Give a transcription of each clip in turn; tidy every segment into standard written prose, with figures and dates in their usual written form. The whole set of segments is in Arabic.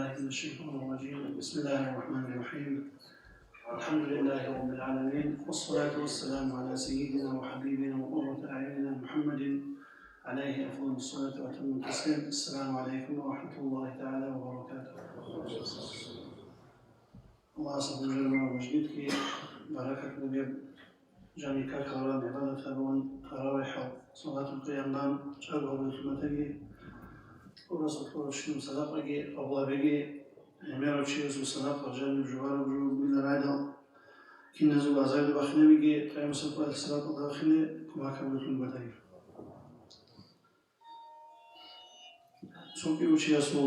بالله من الشيطان الرجيم. بسم الله الرحمن الرحيم. الحمد لله رب العالمين، والصلاة والسلام على سيدنا وحبيبنا وقرة أعيننا محمد عليه أفضل الصلاة وأتم التسليم. السلام عليكم ورحمة الله تعالى وبركاته. الله عز وجل وجدك بركة مجيب جميع كرام عبادة أبوان تراويح صلاة القيام شابه بالخمتي ورسول الله شنو صدقة الله بيجي عمير وشيء صدقة جانب جوار وجوب من العادة كنا زوج عزيز بخني بيجي قيام صلاة الصلاة داخلي كما كان بالخمتي سوقي وشيء اسمه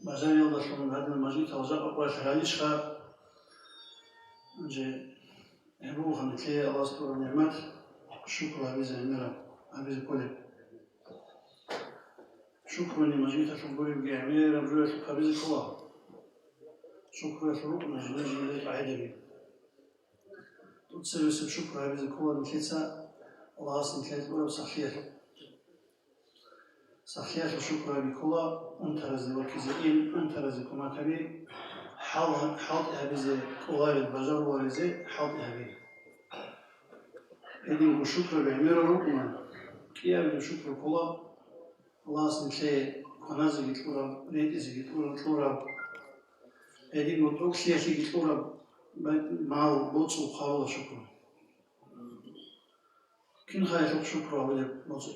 مازال يوضح من هذا المجيء توزع أقوى الحراليش خا جي هبوه خمتلي الله سبحانه ونعمت شكرا عبيز عميرا عبيز كله شكرا لمجيء تشكري بيجي عميرا بجوة عبيز كله شكرا لفروق مجيء جيدة عيدة تتسلسل شكرا عبيز كله مثلثة الله أصلا ثلاثة أولى بصحية صحيح شكرا بكلا أنترز وكزئين أنترز كما كبير حاط أبيزي كلار البجر ورزي حاط أبي إذن شكرا بعمير ركما كي أبدو شكرا كلا الله سنتلي كنازي جتورا ريدزي جتورا إذن قطوك سياسي جتورا مع البوتس وخاوة شكرا كن خايفك شكرا ولا بوتس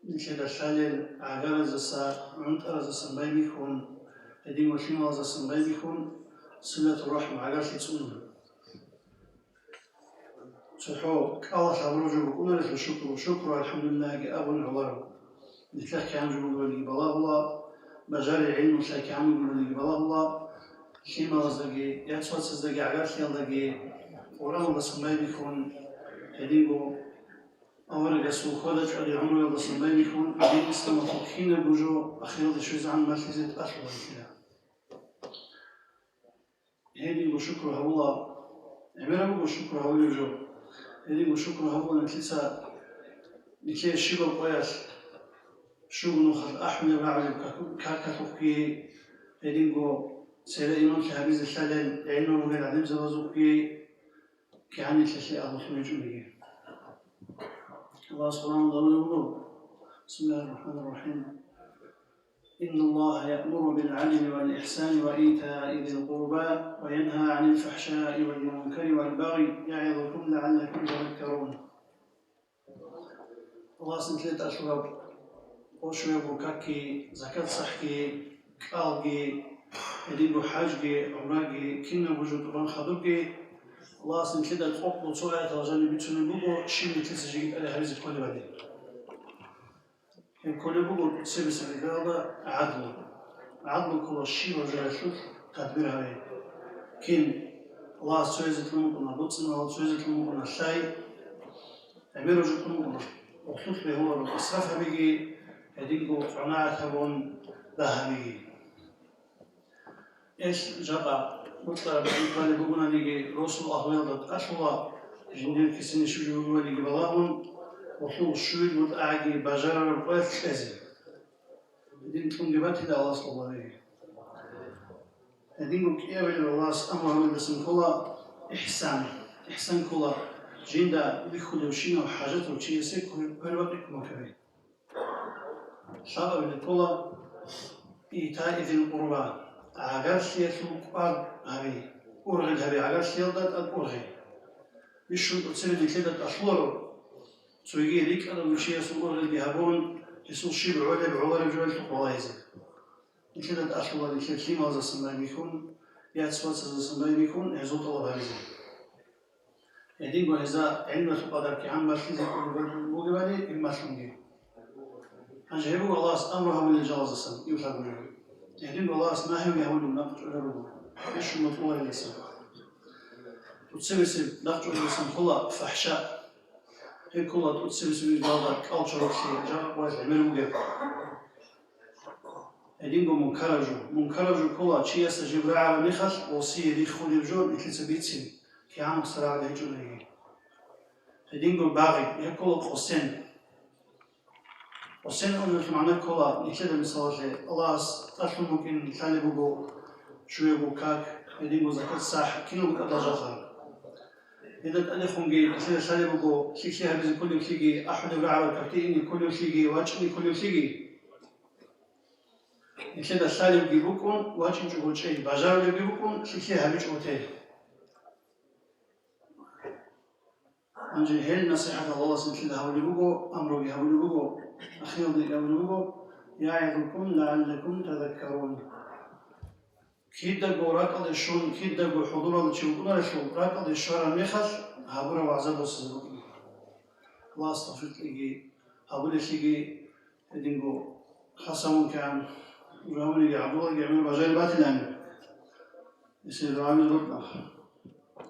مثل الشالل عجال زسا عنتر زسا بينكم هدين وشيما زسا بينكم صلة الرحم عجال تسون صحوا الله خبروا بكون لك الشكر وشكر الحمد لله أبو العذر مثلك عن جبل ولي بلا الله مجال علم مثلك عن جبل ولي بلا الله شيما زجي يتصل زجي عجال زجي وراه زسا بينكم هدين أول جسوا خالد على عمره بصنبين يكون بدين إسلام الحين بوجو أخيرا تشوز عن مركزة أخوة الكلام. هذه وشكرها الله عمره وشكرها الله جو. هذه وشكرها الله نتلسا نتلي الشباب قياس شو نخذ أحمل بعد كاكتوكي هذه جو سير إمام كهابيز الثالث علمه وغير علم زوجي كعني تلسي أبو ثمانية الله سبحانه وتعالى بسم الله الرحمن الرحيم إن الله يأمر بالعدل والإحسان وإيتاء ذي القربى وينهى عن الفحشاء والمنكر والبغي يعظكم لعلكم تذكرون الله سنتلت أشرب وشرب كاكي زكاة صحكي كالجي يدينو حاجي عمراجي كنا وجود ران خدوجي الله سنتلت أتقبل صلاة وجانب بيتون بوجو شيء مثل جيد على هذه الكل بعدين الكل بوجو سبس الرجال عدل كل شيء وجاء شوف تدبير هاي كين الله سويزت لهم كنا بطن الله سويزت لهم كنا شيء أمير وجود لهم كنا وخلف له هو الإسراف بيجي يدينو عناعة هون ذهب بيجي إيش جابا مطلع بالنسبة لبوجنا نيجي رسول الله ويضد أشوا جندير كسين شجوا ولي بلاهم وحول الشويد متأعجي بجار وقف كذي هذين تكون جبت إلى الله صلى الله عليه هذين كيابل الله أمره من اسم كلا إحسان كلا جندا بيخلوا شيء وحاجته وشيء يسيك كل وقت مكمل شاب من كلا إيتاء ذي القربى عجل سياسو قار هبي أورغل هبي عجل سيادات أورغل بيشون تسمى كده أشوار سويجي ليك أنا مشي سو أورغل بيهابون يسون شيء بعوله بعوله بجوال تقوايزه كده أشوار كده كيما هذا السماء بيكون ياتسوات هذا السماء بيكون عزوت الله هذا يدين وهذا علم القدر كعام مركز يكون بوجبالي إما شنجي أجهبوا الله أمره من الجواز السماء يفهمونه يعني الله اسمه يهود نقطع الربع إيش مطلوب الإنسان تتسبس نقطع الإنسان كله فحشاء هي كلها تتسبس بالبعض كالتشر شيء جاب واحد عمل وجب هدينجو منكرجو كلها شيء استجيب على نخش وصي دي خود الجون إكلسبيتسين كيان صراع على الجون هدينجو باغي هي كلها قصين والسنة أن معنا كلا نكذا مثال الله أصل ممكن ثاني بقو شوية بوكاك يدين زكاة صح كيلو بقدر جاخر إذا أنا خنجي مثلا ثاني بقو شيء هذا كل شيء أحد الرعاة كتيني كل شيء واجني كل شيء نكذا ثاني بقيبكم واجن جو شيء بازار بقيبكم شيء هذا جوته أنجي هل نصيحة الله سنتي له بقو أمره به بقو أخيرا بقو يعظكم لعلكم تذكرون كيدا قراءة الشون كيدا بحضور الشيوخنا الشون قراءة الشورى مخش هابورا وعزب السزوكي الله استغفرت لي هابورا شيء دينغو خاصة كان جامعي عبد الله يعمل رجال باتلان يصير عامل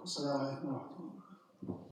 السلام عليكم ورحمة الله